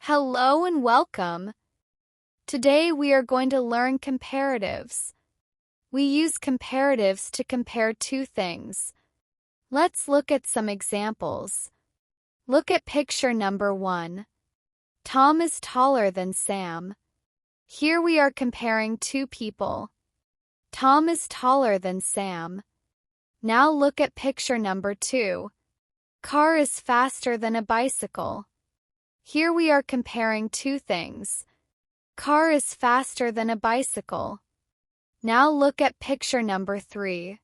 Hello and welcome. Today we are going to learn comparatives. We use comparatives to compare two things. Let's look at some examples. Look at picture number 1. Tom is taller than Sam. Here we are comparing two people. Tom is taller than Sam. Now look at picture number 2. Car is faster than a bicycle. Here we are comparing two things. Car is faster than a bicycle. Now look at picture number 3.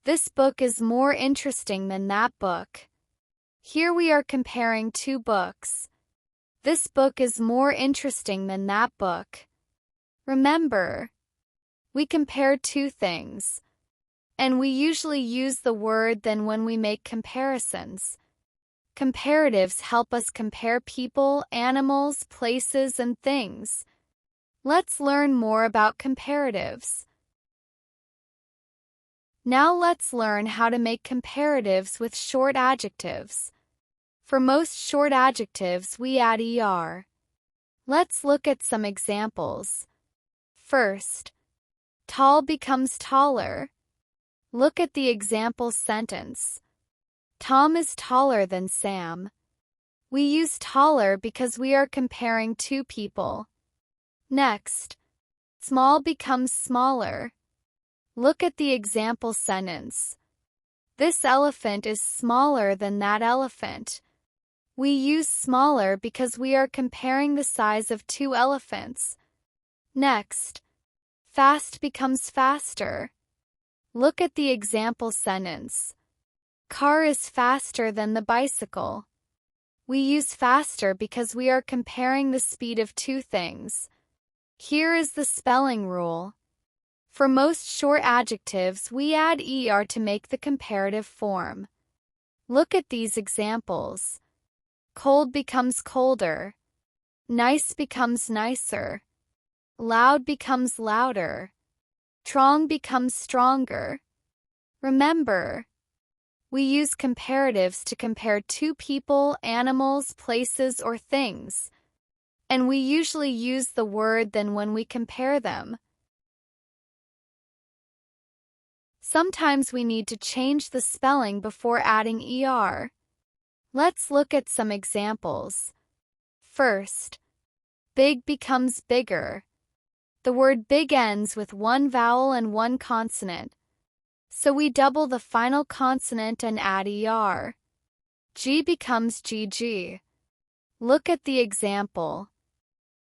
This book is more interesting than that book. Here we are comparing two books. This book is more interesting than that book. Remember, we compare two things, and we usually use the word than when we make comparisons. Comparatives help us compare people, animals, places, and things. Let's learn more about comparatives. Now let's learn how to make comparatives with short adjectives. For most short adjectives, we add er. Let's look at some examples. First, tall becomes taller. Look at the example sentence. Tom is taller than Sam. We use taller because we are comparing two people. Next, small becomes smaller. Look at the example sentence. This elephant is smaller than that elephant. We use smaller because we are comparing the size of two elephants. Next, fast becomes faster. Look at the example sentence. Car is faster than the bicycle. We use faster because we are comparing the speed of two things. Here is the spelling rule. For most short adjectives, we add er to make the comparative form. Look at these examples. Cold becomes colder. Nice becomes nicer. Loud becomes louder. Strong becomes stronger. Remember, we use comparatives to compare two people, animals, places, or things, and we usually use the word than when we compare them. Sometimes we need to change the spelling before adding er. Let's look at some examples. First, big becomes bigger. The word big ends with one vowel and one consonant, so we double the final consonant and add er. G becomes gg. Look at the example.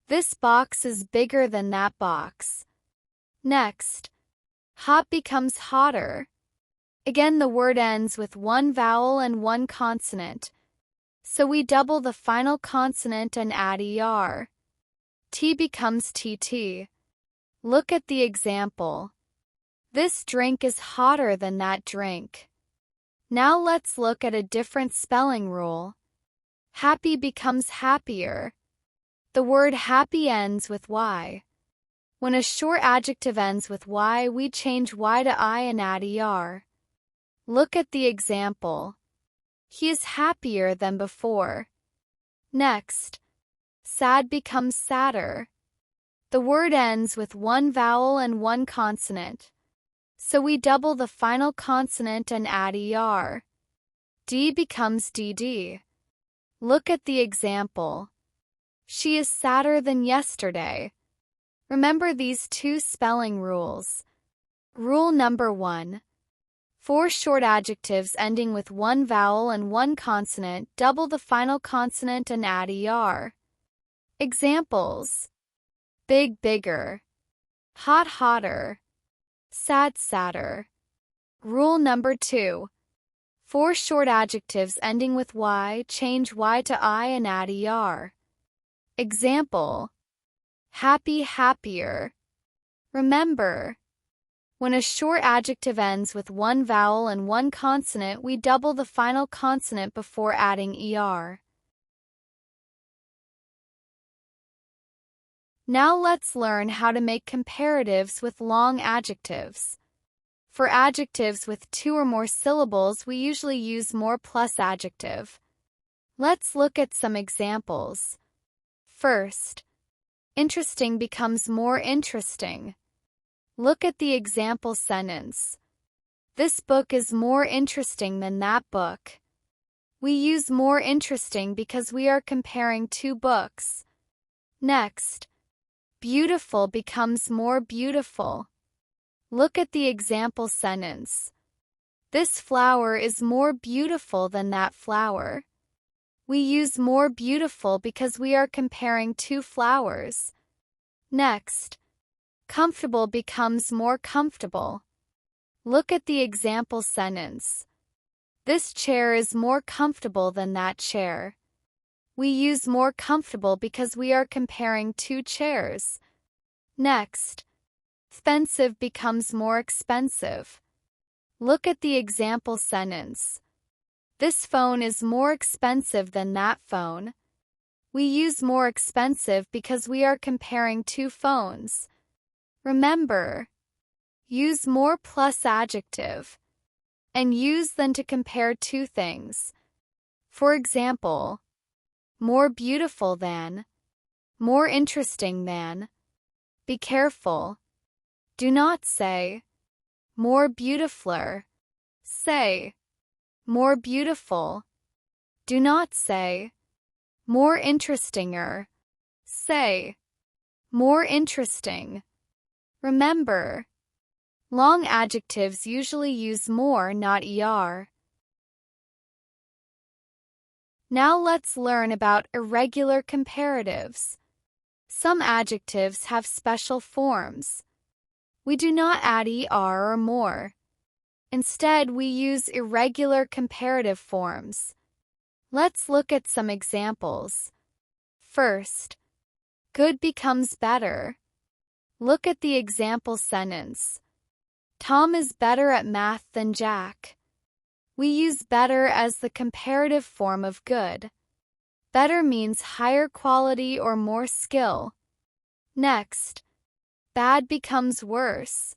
This box is bigger than that box. Next, hot becomes hotter. Again, the word ends with one vowel and one consonant, so we double the final consonant and add er. Tea becomes tt. Look at the example. This drink is hotter than that drink. Now let's look at a different spelling rule. Happy becomes happier. The word happy ends with y. When a short adjective ends with y, we change y to I and add er. Look at the example. He is happier than before. Next, sad becomes sadder. The word ends with one vowel and one consonant, so we double the final consonant and add er. D becomes dd. Look at the example. She is sadder than yesterday. Remember these two spelling rules. Rule number 1. For short adjectives ending with one vowel and one consonant, double the final consonant and add er. Examples. Big bigger. Hot hotter. Sad sadder. Rule number 2. For short adjectives ending with y, change y to I and add er. Example. Happy happier. Remember, when a short adjective ends with one vowel and one consonant, we double the final consonant before adding er. Now let's learn how to make comparatives with long adjectives. For adjectives with two or more syllables, we usually use more plus adjective. Let's look at some examples. First, interesting becomes more interesting. Look at the example sentence. This book is more interesting than that book. We use more interesting because we are comparing two books. Next, beautiful becomes more beautiful. Look at the example sentence. This flower is more beautiful than that flower. We use more beautiful because we are comparing two flowers. Next, comfortable becomes more comfortable. Look at the example sentence. This chair is more comfortable than that chair. We use more comfortable because we are comparing two chairs. Next, expensive becomes more expensive. Look at the example sentence. This phone is more expensive than that phone. We use more expensive because we are comparing two phones. Remember, use more plus adjective and use than to compare two things. For example, more beautiful than, more interesting than. Be careful. Do not say, more beautifuler. Say, more beautiful. Do not say, more interestinger. Say, more interesting. Remember, long adjectives usually use more, not er. Now let's learn about irregular comparatives. Some adjectives have special forms. We do not add er or more. Instead, we use irregular comparative forms. Let's look at some examples. First, good becomes better. Look at the example sentence. Tom is better at math than Jack. We use better as the comparative form of good. Better means higher quality or more skill. Next, bad becomes worse.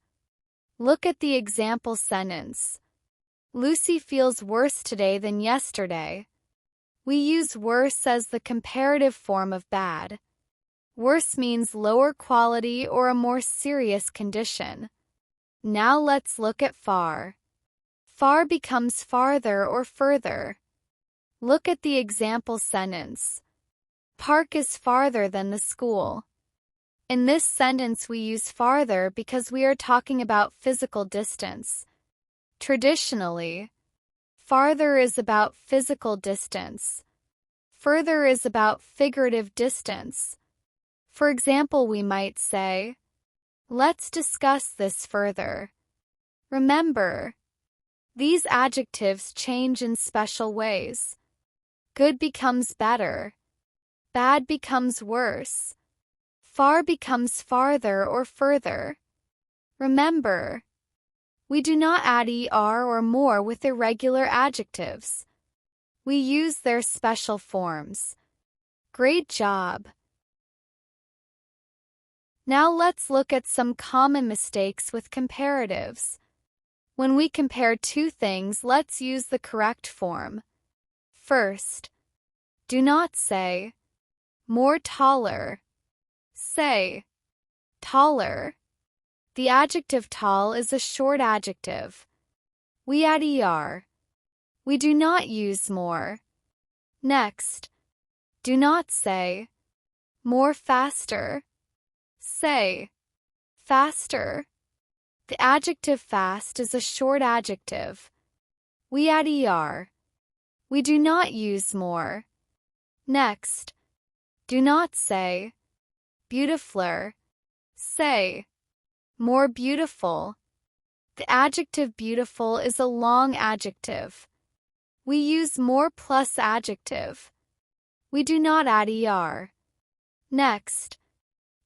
Look at the example sentence. Lucy feels worse today than yesterday. We use worse as the comparative form of bad. Worse means lower quality or a more serious condition. Now let's look at far. Far becomes farther or further. Look at the example sentence. Park is farther than the school. In this sentence we use farther because we are talking about physical distance. Traditionally, farther is about physical distance. Further is about figurative distance. For example, we might say, let's discuss this further. Remember, these adjectives change in special ways. Good becomes better. Bad becomes worse. Far becomes farther or further. Remember, we do not add er or more with irregular adjectives. We use their special forms. Great job! Now let's look at some common mistakes with comparatives. When we compare two things, let's use the correct form. First, do not say, more taller. Say, taller. The adjective tall is a short adjective. We add er. We do not use more. Next, do not say, more faster. Say, faster. The adjective fast is a short adjective. We add er. We do not use more. Next, do not say, beautifuler. Say, more beautiful. The adjective beautiful is a long adjective. We use more plus adjective. We do not add er. Next,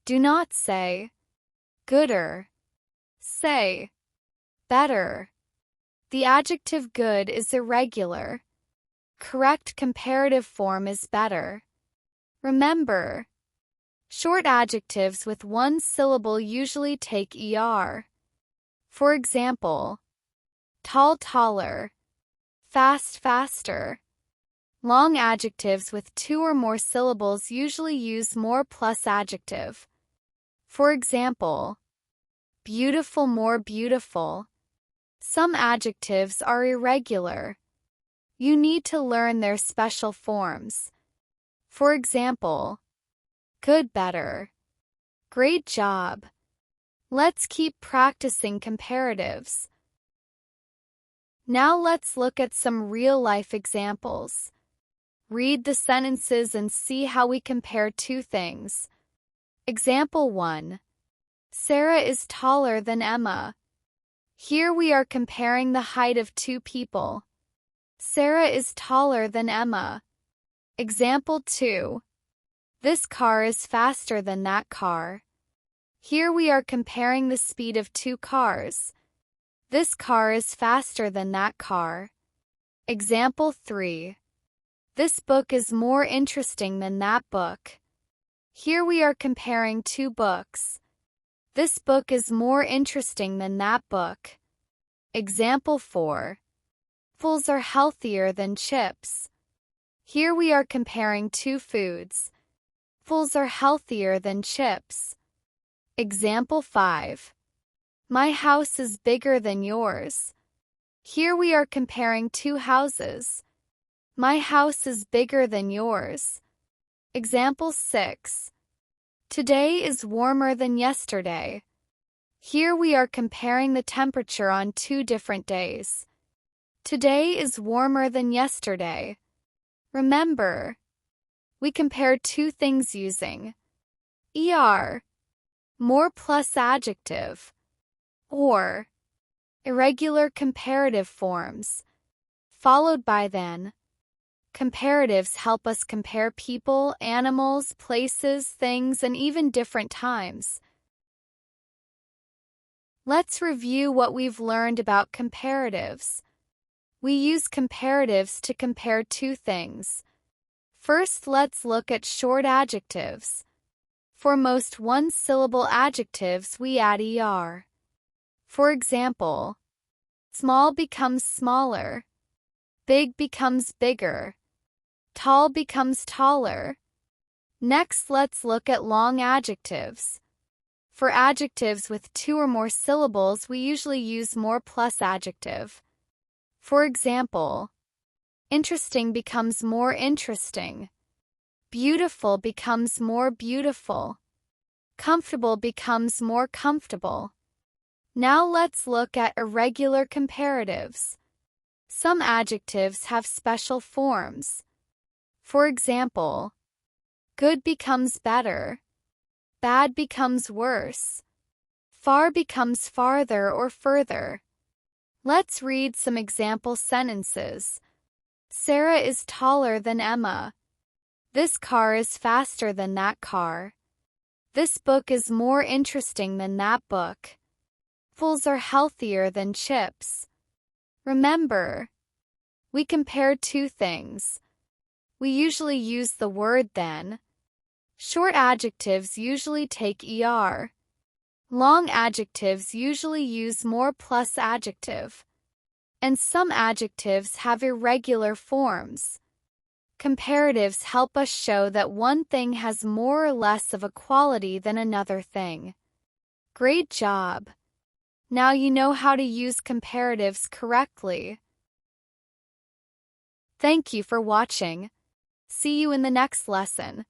do not say, gooder. Say, better. The adjective good is irregular. Correct comparative form is better. Remember, short adjectives with one syllable usually take er. For example, tall, taller. Fast, faster. Long adjectives with 2 or more syllables usually use more plus adjective. For example, beautiful, more beautiful. Some adjectives are irregular. You need to learn their special forms. For example, good, better. Great job. Let's keep practicing comparatives. Now let's look at some real-life examples. Read the sentences and see how we compare two things. Example 1. Sarah is taller than Emma. Here we are comparing the height of two people. Sarah is taller than Emma. Example 2. This car is faster than that car. Here we are comparing the speed of two cars. This car is faster than that car. Example 3. This book is more interesting than that book. Here we are comparing two books. This book is more interesting than that book. Example 4. Apples are healthier than chips. Here we are comparing two foods. Apples are healthier than chips. Example 5. My house is bigger than yours. Here we are comparing two houses. My house is bigger than yours. Example 6. Today is warmer than yesterday. Here we are comparing the temperature on 2 different days. Today is warmer than yesterday. Remember, we compare two things using er, more plus adjective, or irregular comparative forms, followed by than. Comparatives help us compare people, animals, places, things, and even different times. Let's review what we've learned about comparatives. We use comparatives to compare two things. First, let's look at short adjectives. For most one-syllable adjectives, we add er. For example, small becomes smaller, big becomes bigger, tall becomes taller. Next, let's look at long adjectives. For adjectives with 2 or more syllables, we usually use more plus adjective. For example, interesting becomes more interesting, beautiful becomes more beautiful, comfortable becomes more comfortable. Now let's look at irregular comparatives. Some adjectives have special forms. For example, good becomes better, bad becomes worse, far becomes farther or further. Let's read some example sentences. Sarah is taller than Emma. This car is faster than that car. This book is more interesting than that book. Apples are healthier than chips. Remember, we compare two things. We usually use the word than. Short adjectives usually take er. Long adjectives usually use more plus adjective. And some adjectives have irregular forms. Comparatives help us show that one thing has more or less of a quality than another thing. Great job! Now you know how to use comparatives correctly. Thank you for watching. See you in the next lesson.